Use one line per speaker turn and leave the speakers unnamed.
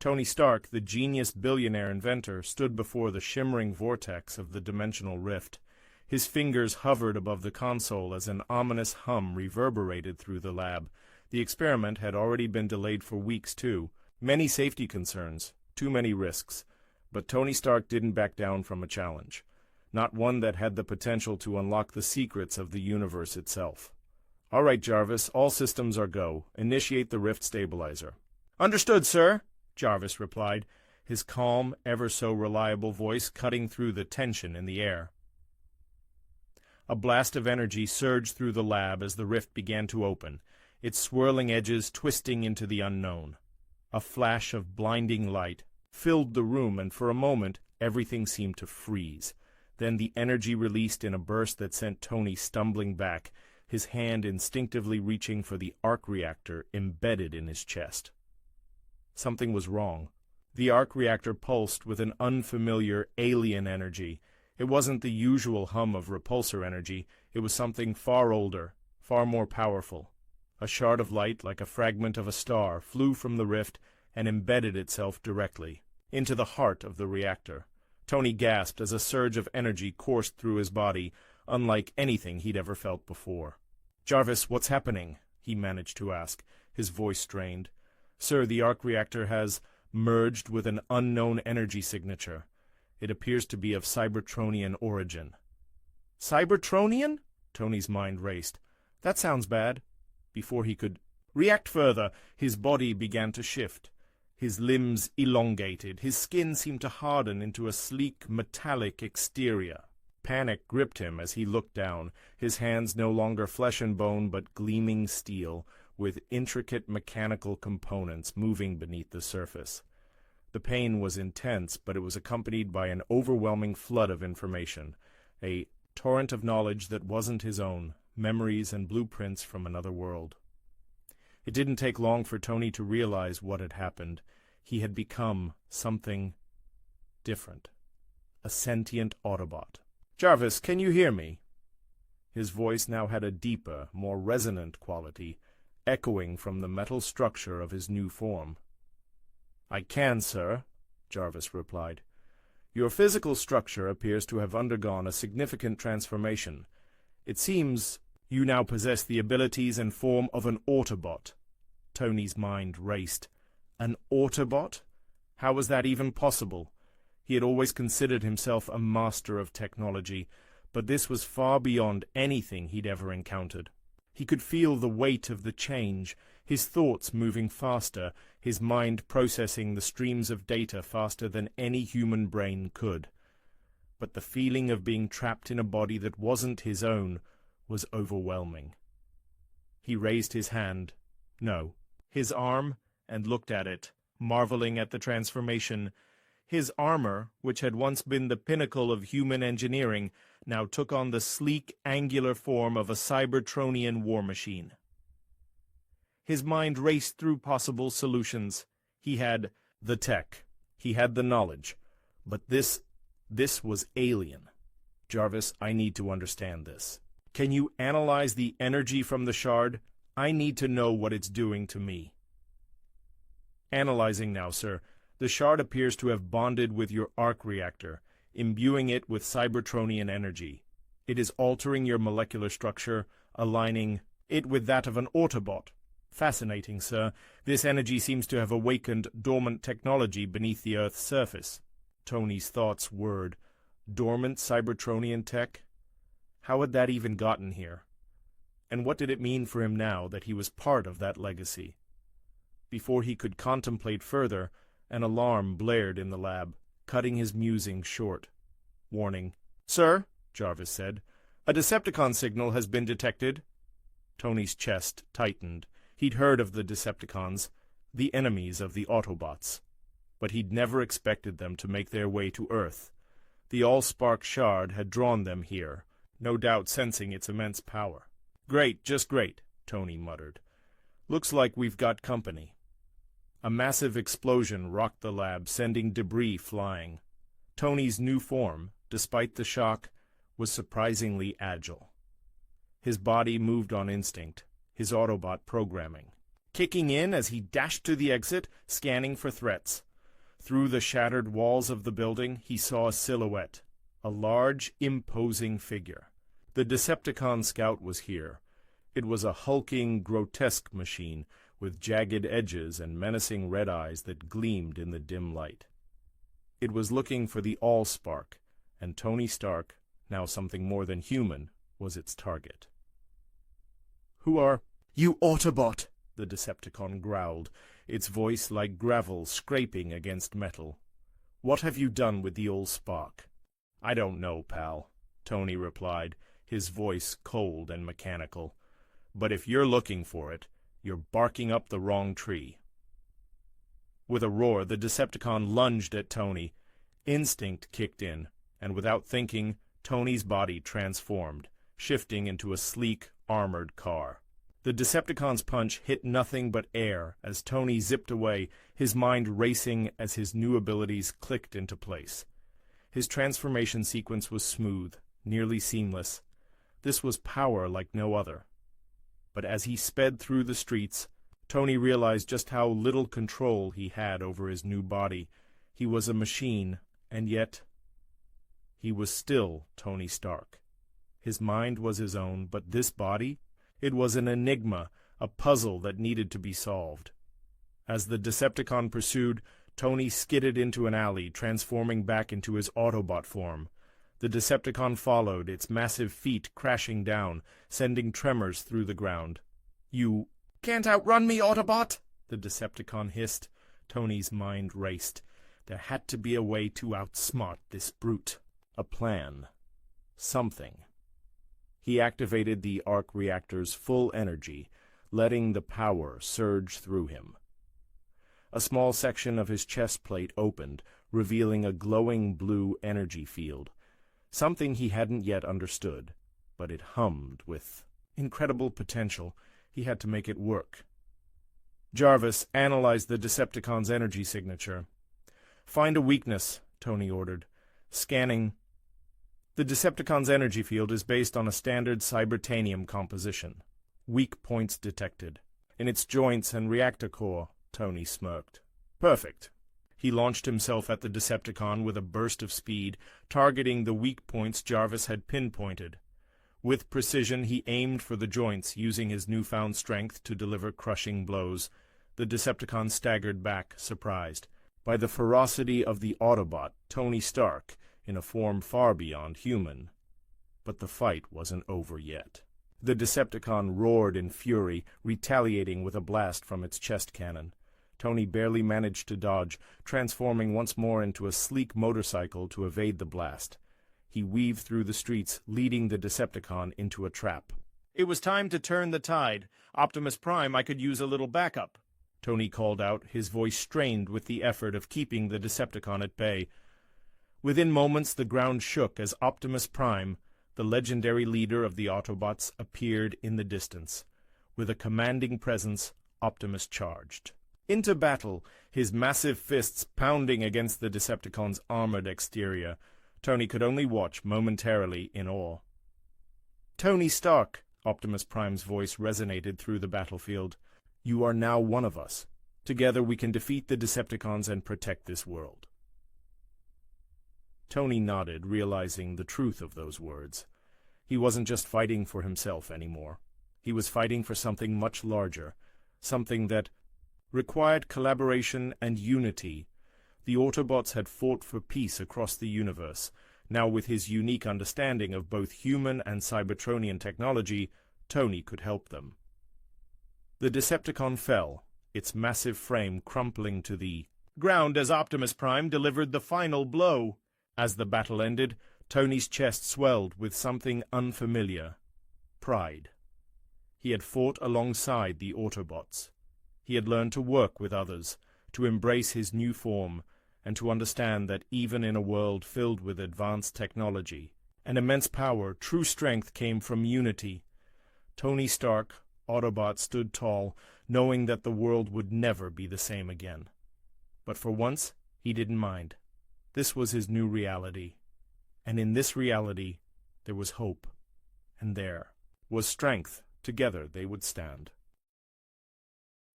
Tony Stark, the genius billionaire inventor, stood before the shimmering vortex of the dimensional rift. His fingers hovered above the console as an ominous hum reverberated through the lab. The experiment had already been delayed for weeks, too. Many safety concerns, too many risks. But Tony Stark didn't back down from a challenge. Not one that had the potential to unlock the secrets of the universe itself. "All right, Jarvis, all systems are go. Initiate the rift stabilizer." "Understood, sir," Jarvis replied, his calm, ever-so-reliable voice cutting through the tension in the air. A blast of energy surged through the lab as the rift began to open, its swirling edges twisting into the unknown. A flash of blinding light filled the room, and for a moment everything seemed to freeze. Then the energy released in a burst that sent Tony stumbling back, his hand instinctively reaching for the arc reactor embedded in his chest. Something was wrong. The arc reactor pulsed with an unfamiliar, alien energy. It wasn't the usual hum of repulsor energy. It was something far older, far more powerful. A shard of light, like a fragment of a star, flew from the rift and embedded itself directly into the heart of the reactor. Tony gasped as a surge of energy coursed through his body, unlike anything he'd ever felt before. "Jarvis, what's happening?" he managed to ask, his voice strained. "Sir, the arc reactor has merged with an unknown energy signature. It appears to be of Cybertronian origin." "Cybertronian?" Tony's mind raced. "That sounds bad." Before he could react further, his body began to shift. His limbs elongated. His skin seemed to harden into a sleek, metallic exterior. Panic gripped him as he looked down, his hands no longer flesh and bone but gleaming steel, with intricate mechanical components moving beneath the surface. The pain was intense, but it was accompanied by an overwhelming flood of information, a torrent of knowledge that wasn't his own, memories and blueprints from another world. It didn't take long for Tony to realize what had happened. He had become something different. A sentient Autobot. "Jarvis, can you hear me?" His voice now had a deeper, more resonant quality, echoing from the metal structure of his new form. "I can, sir," Jarvis replied. "Your physical structure appears to have undergone a significant transformation. It seems you now possess the abilities and form of an Autobot." Tony's mind raced. An Autobot? How was that even possible? He had always considered himself a master of technology, but this was far beyond anything he'd ever encountered. He could feel the weight of the change, his thoughts moving faster, his mind processing the streams of data faster than any human brain could. But the feeling of being trapped in a body that wasn't his own was overwhelming. He raised his hand, no, his arm, and looked at it, marveling at the transformation. His armor, which had once been the pinnacle of human engineering, now took on the sleek, angular form of a Cybertronian war machine. His mind raced through possible solutions. He had the tech. He had the knowledge. But this was alien. "Jarvis, I need to understand this. Can you analyze the energy from the shard? I need to know what it's doing to me." "Analyzing now, sir. The shard appears to have bonded with your arc reactor, imbuing it with Cybertronian energy. It is altering your molecular structure, aligning it with that of an Autobot. Fascinating, sir. This energy seems to have awakened dormant technology beneath the Earth's surface." Tony's thoughts whirred. Dormant Cybertronian tech? How had that even gotten here? And what did it mean for him now that he was part of that legacy? Before he could contemplate further, an alarm blared in the lab, cutting his musings short. "Warning." "Sir," Jarvis said, "a Decepticon signal has been detected." Tony's chest tightened. He'd heard of the Decepticons, the enemies of the Autobots. But he'd never expected them to make their way to Earth. The Allspark shard had drawn them here, no doubt sensing its immense power. "Great, just great," Tony muttered. "Looks like we've got company." A massive explosion rocked the lab, sending debris flying. Tony's new form, despite the shock, was surprisingly agile. His body moved on instinct, his Autobot programming, kicking in as he dashed to the exit, scanning for threats. Through the shattered walls of the building, he saw a silhouette, a large, imposing figure. The Decepticon scout was here. It was a hulking, grotesque machine with jagged edges and menacing red eyes that gleamed in the dim light. It was looking for the Allspark, and Tony Stark, now something more than human, was its target. "Who are you, Autobot?" the Decepticon growled, its voice like gravel scraping against metal. "What have you done with the Allspark?" "I don't know, pal," Tony replied, his voice cold and mechanical. "But if you're looking for it, you're barking up the wrong tree." With a roar, the Decepticon lunged at Tony. Instinct kicked in, and without thinking, Tony's body transformed, shifting into a sleek, armored car. The Decepticon's punch hit nothing but air as Tony zipped away, his mind racing as his new abilities clicked into place. His transformation sequence was smooth, nearly seamless. This was power like no other. But as he sped through the streets, Tony realized just how little control he had over his new body. He was a machine, and yet he was still Tony Stark. His mind was his own, but this body? It was an enigma, a puzzle that needed to be solved. As the Decepticon pursued, Tony skidded into an alley, transforming back into his Autobot form. The Decepticon followed, its massive feet crashing down, sending tremors through the ground. "You can't outrun me, Autobot!" the Decepticon hissed. Tony's mind raced. There had to be a way to outsmart this brute. A plan. Something. He activated the arc reactor's full energy, letting the power surge through him. A small section of his chest plate opened, revealing a glowing blue energy field. Something he hadn't yet understood, but it hummed with incredible potential. He had to make it work. Jarvis analyzed the Decepticon's energy signature. "Find a weakness," Tony ordered. Scanning. The Decepticon's energy field is based on a standard cybertanium composition. Weak points detected. In its joints and reactor core, Tony smirked. "Perfect." He launched himself at the Decepticon with a burst of speed, targeting the weak points Jarvis had pinpointed. With precision, he aimed for the joints, using his newfound strength to deliver crushing blows. The Decepticon staggered back, surprised. By the ferocity of the Autobot, Tony Stark, in a form far beyond human. But the fight wasn't over yet. The Decepticon roared in fury, retaliating with a blast from its chest cannon. Tony barely managed to dodge, transforming once more into a sleek motorcycle to evade the blast. He weaved through the streets, leading the Decepticon into a trap. "It was time to turn the tide. Optimus Prime, I could use a little backup," Tony called out, his voice strained with the effort of keeping the Decepticon at bay. Within moments, the ground shook as Optimus Prime, the legendary leader of the Autobots, appeared in the distance. With a commanding presence, Optimus charged. Into battle, his massive fists pounding against the Decepticon's armored exterior. Tony could only watch momentarily in awe. "Tony Stark," Optimus Prime's voice resonated through the battlefield. "You are now one of us. Together we can defeat the Decepticons and protect this world." Tony nodded, realizing the truth of those words. He wasn't just fighting for himself anymore. He was fighting for something much larger, something that required collaboration and unity. The Autobots had fought for peace across the universe. Now, with his unique understanding of both human and Cybertronian technology, Tony could help them. The Decepticon fell, its massive frame crumpling to the ground as Optimus Prime delivered the final blow. As the battle ended, Tony's chest swelled with something unfamiliar. Pride. He had fought alongside the Autobots. He had learned to work with others, to embrace his new form, and to understand that even in a world filled with advanced technology and immense power, true strength came from unity. Tony Stark, Autobot, stood tall, knowing that the world would never be the same again. But for once, he didn't mind. This was his new reality. And in this reality, there was hope. And there was strength. Together they would stand.